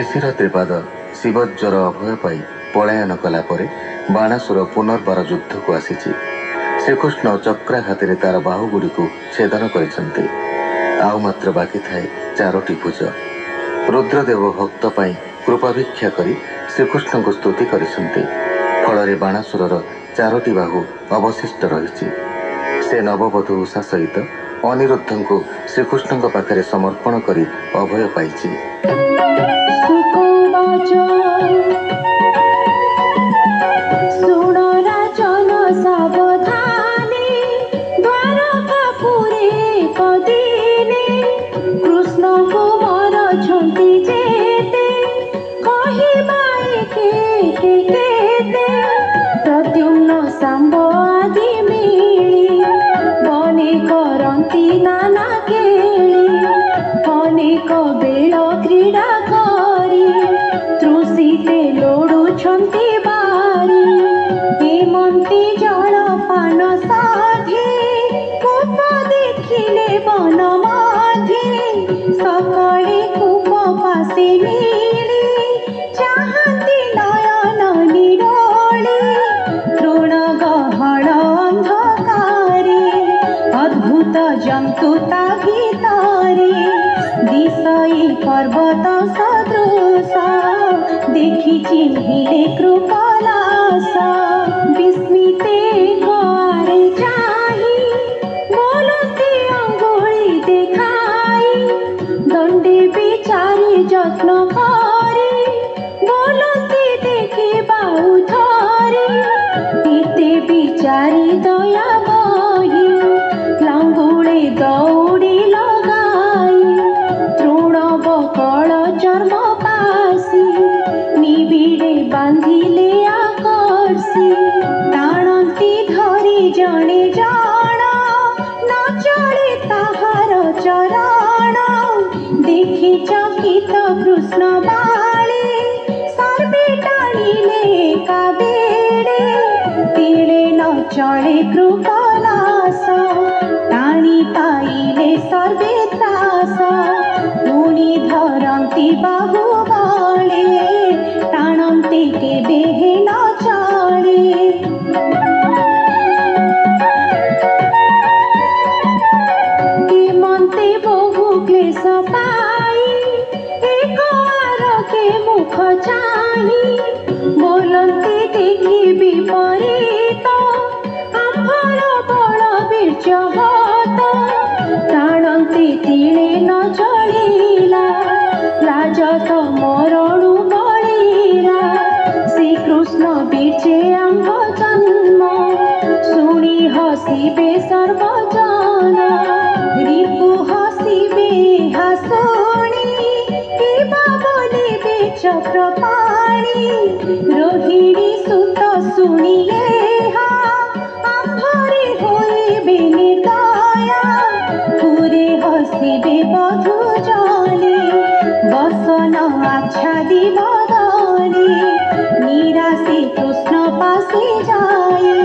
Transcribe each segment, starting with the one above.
शिशिर त्रिपाद शिवज्वर अभय पाई पलायन कलापर बाणासुर पुनर्बार युद्ध को आसी श्रीकृष्ण चक्राघात तार बाहुगुड़ी को छेदन करते आउ बाकी थाए चारोटी भुज। रुद्रदेव भक्त पाई कृपाभिक्षा करी श्रीकृष्ण को स्तुति करते फल बाणासुरर चारोटी बाहु अवशिष्ट रही। से नववधू उषा सहित अनिरुद्ध को श्रीकृष्ण पाखे समर्पण करी अभय पाई। पर्वत सदृश देखि चिन्हिले कृपलास विस्मिते गरे चाहि बोलते अंगुली देखाई दंडे विचारी जत्न करी बोलते देखि बाहु धरी एते विचारी दया बही लांगुले दौड़ी कल चर्म पासी निबिड़े बांधिले आकर्षी टाणती धरी जणे जण न चले ताहार चरण देखि चकित कृष्ण बाळे सर्वे टाणिले एका बेड़े तिले न चले कृपलास टाणी पाइले सर्वे त्रास धरती बाहु बले टाणते केबे न चले केमते बहु क्लेश पाई एक के मुख चाही बोलते देखि विपरीत आम्भर बल बीर्ज हत टाणते तिले न चलिला राजत मरणु बळीरा श्रीकृष्ण बीचे आम्भ जन्म शुणी हसिबे सर्वजन रिपु हसिबे हासुणी किबा बोलिबे चक्रपाणी रोहिणी सुत शुणिए आम्भरे होइबे निर्दया पुरे हसिबे बधू जले बसन आच्छादी बदले निराशे कृष्ण पासे जाए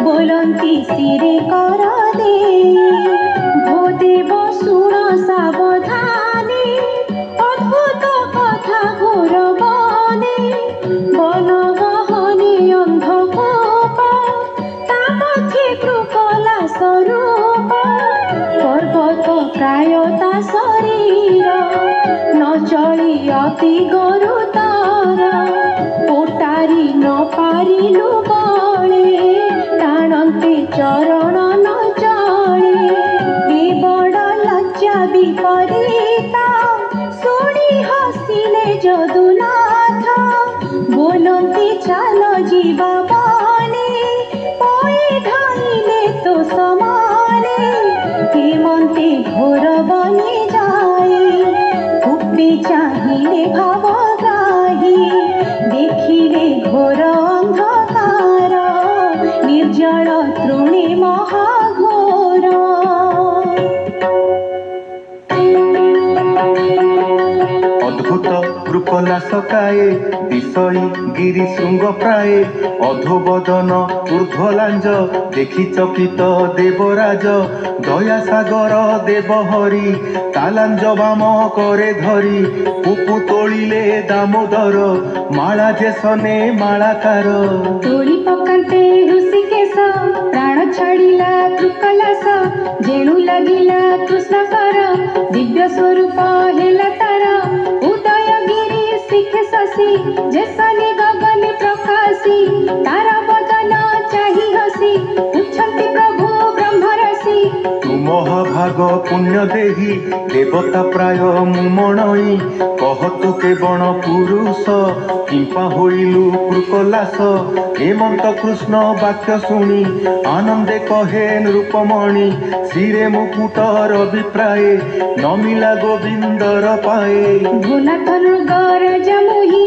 बोलती सिरे कर दे भो देव शुण सावधाने अद्भुत कथा घोर बने बन गहने अंधकोप ता मध्ये कृपला स्वरूप पर्वत प्रायता शरीर न चली अति गरुतर पोटारी न पारिलु बळे टाणते चरण न चले ए बड़ लज्जा विपरीता शुणी हसिले जदुनाथ बोलते चाल जीवा बने पई धाइले तो समाने हेमंते घोर बने जाए चाहिए भावग्राही देखिले घोर अंधकार निर्जल तृणे महाघोर अद्भुत অদ্ভুত রূপলা সকায়ে বিষয়ী গিরি শৃঙ্গ প্রায়ে অধোবদন ঊর্ধ্বলাঞ্জ দেখি চকিত দেবরাজ দয়া সাগর দেবহরি তালাঞ্জ বাম করে ধরি পুপু তোଳିଲେ দামোদর মালা যে সনে মাଳାକାର ତୋଳି ପକାନ୍ତେ ଋଷିକେଶ ପ୍ରାଣ ଛାଡ଼ିଲା କୃକଲାସ ଯେଣୁ ଲାଗିଲା କୃଷ୍ଣକର ଦିବ୍ୟ ସ୍ୱରୂପ ହେଲା ତାର ଉଦୟଗିରି ଶିଖେ ଶଶୀ ଯେ ସନେ ଗଗନେ ପ୍ରକାଶୀ ତାର ବଦନ ଚାହିଁ ହସି ଉଛନ୍ତି ପ୍ରଭୁ ବ୍ରହ୍ମରସି ତୁ ମହାଭାଗ ପୁଣ୍ୟ ଦେହି ଦେବତା ପ୍ରାୟ ମୁମଣଇ କହତୁ କେବଣ ପୁରୁଷ କିମ୍ପା ହୋଇଲୁ କୃକଲାସ ହେମନ୍ତ କୃଷ୍ଣ ବାକ୍ୟ ଶୁଣି ଆନନ୍ଦେ କହେ ନୃପମଣି ଶିରେ ମୁକୁଟ ରବି ପ୍ରାୟେ ନମିଲା ଗୋବିନ୍ଦର ପାଏ ଭୁନାଥ ନୃଗ ରାଜା ମୋହି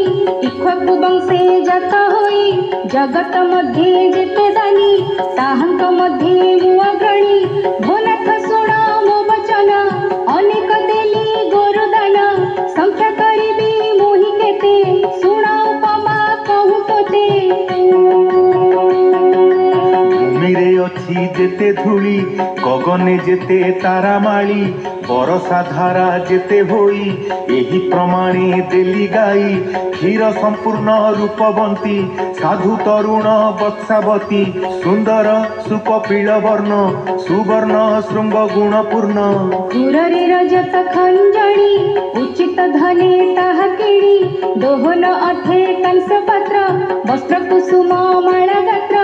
ଇକ୍ଷ୍ୱାକୁ ବଂଶେ ଜାତ ହୋଇ ଜଗତ ମଧ୍ୟେ ଯେତେ ଦାନୀ ତାହାଙ୍କ ମଧ୍ୟେ ମୁଁ ଅଗ୍ରଣୀ ଭୁନାଥ ଶୁଣ ମୋ ବଚନ ଅନେକ ଦେଲି ଗୋରୁଦାନ ସଂଖ୍ୟା କରିବି ମୋହି କେତେ ଶୁଣ ଉପମା କହୁ ତୋତେ ଭୂମିରେ ଅଛି ଯେତେ ଧୂଳି ଗଗନେ ଯେତେ ତାରାମାଳି ବରଷା ଧାରା ଯେତେ ହୋଇ ଏହି ପ୍ରମାଣେ ଦେଲି ଗାଇ କ୍ଷୀର ସମ୍ପୂର୍ଣ୍ଣ ରୂପବନ୍ତୀ ସାଧୁ ତରୁଣ ବତ୍ସାବତୀ ସୁନ୍ଦର ସୁକପିଳ ବର୍ଣ୍ଣ ସୁବର୍ଣ୍ଣ ଶୃଙ୍ଗ ଗୁଣପୂର୍ଣ୍ଣ ଘୁରରେ ରଜତ ଖଞ୍ଜଣି ଉଚିତ ଧନେ ତାହା କିଣି ଦୋହନ ଅଠେ କାଂସ ପାତ୍ର ବସ୍ତ୍ର କୁସୁମ ମାଳା ଗାତ୍ର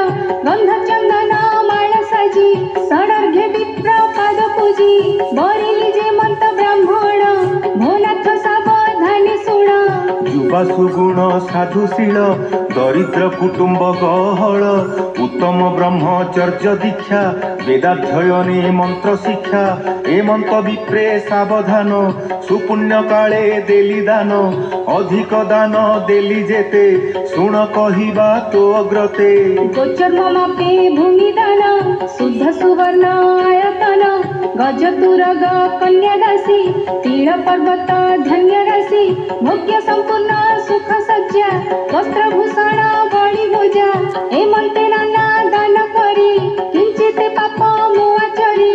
ଗନ୍ଧ ଚନ୍ଦନ ମାଳ ସାଜି ଷଡ଼ର୍ଘ୍ୟ ବିପ୍ର ପାଦ ପୂଜି ବରିଲି ଯେ ମନ୍ତ ବ୍ରାହ୍ମଣ ଭୋନାଥ ସାବଧାନେ ଶୁଣ ଯୁବା ସୁଗୁଣ ସାଧୁଶୀଳ ଦରିଦ୍ର କୁଟୁମ୍ବ ଗହଳ ଉତ୍ତମ ବ୍ରହ୍ମଚର୍ଯ୍ୟ ଦୀକ୍ଷା ବେଦାଧ୍ୟୟନେ ମନ୍ତ୍ର ଶିକ୍ଷା ଏ ମନ୍ତ ବିପ୍ରେ ସାବଧାନ ସୁପୁଣ୍ୟ କାଳେ ଦେଲି ଦାନ ଅଧିକ ଦାନ ଦେଲି ଯେତେ ଶୁଣ କହିବା ତୋ ଅଗ୍ରତେ ଗୋଚର୍ମ ମାପେ ଭୂମି ଦାନ ଶୁଦ୍ଧ ସୁବର୍ଣ୍ଣ ଆୟତନ ଗଜ ତୁରଗ କନ୍ୟା ଦାସୀ ତିଳ ପର୍ବତ ଧନ୍ୟ ରାଶି ଭୋଗ୍ୟ ସମ୍ପୂର୍ଣ୍ଣ ସୁଖ ସଜ୍ଜା ବସ୍ତ୍ରଭୂଷଣ ବଳି ଭୋଜା ଏ ମନ୍ତେ ନାନା ଦାନ କରି କିଞ୍ଚିତ ପାପ ମୁଁ ଆଚରି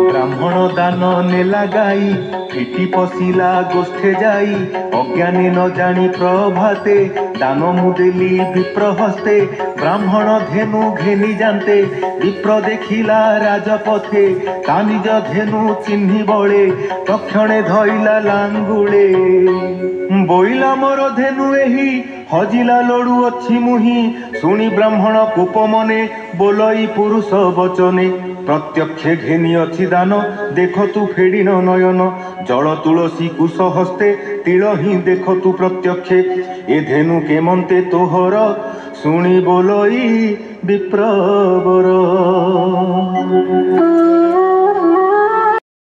ବ୍ରାହ୍ମଣ ଦାନ ନେଲା ଗାଇ ଫିଟି ପଶିଲା ଗୋଷ୍ଠେ ଯାଇ ଅଜ୍ଞାନେ ନ ଜାଣି ପ୍ରଭାତେ ଦାନ ମୁଁ ଦେଲି ବିପ୍ର ହସ୍ତେ ବ୍ରାହ୍ମଣ ଧେନୁ ଘେନି ଯାନ୍ତେ ବିପ୍ର ଦେଖିଲା ରାଜପଥେ ତା ନିଜ ଧେନୁ ଚିହ୍ନି ବଳେ ତକ୍ଷଣେ ଧଇଲା ଲାଙ୍ଗୁଳେ ବୋଇଲା ମୋର ଧେନୁ ଏହି ହଜିଲା ଲଡୁ ଅଛି ମୁହିଁ ଶୁଣି ବ୍ରାହ୍ମଣ କୋପ ମନେ ବୋଲଇ ପୁରୁଷ ବଚନେ ପ୍ରତ୍ୟକ୍ଷେ ଘେନି ଅଛି ଦାନ ଦେଖ ତୁ ଫେଡ଼ିନ ନୟନ ଜଳ ତୁଳସୀ କୁଶ ହସ୍ତେ ତିଳ ହିଁ ଦେଖ ତୁ ପ୍ରତ୍ୟକ୍ଷେ ଏ ଧେନୁ କେମନ୍ତେ ତୋହର ଶୁଣି ବୋଲଇ ବିପ୍ରବର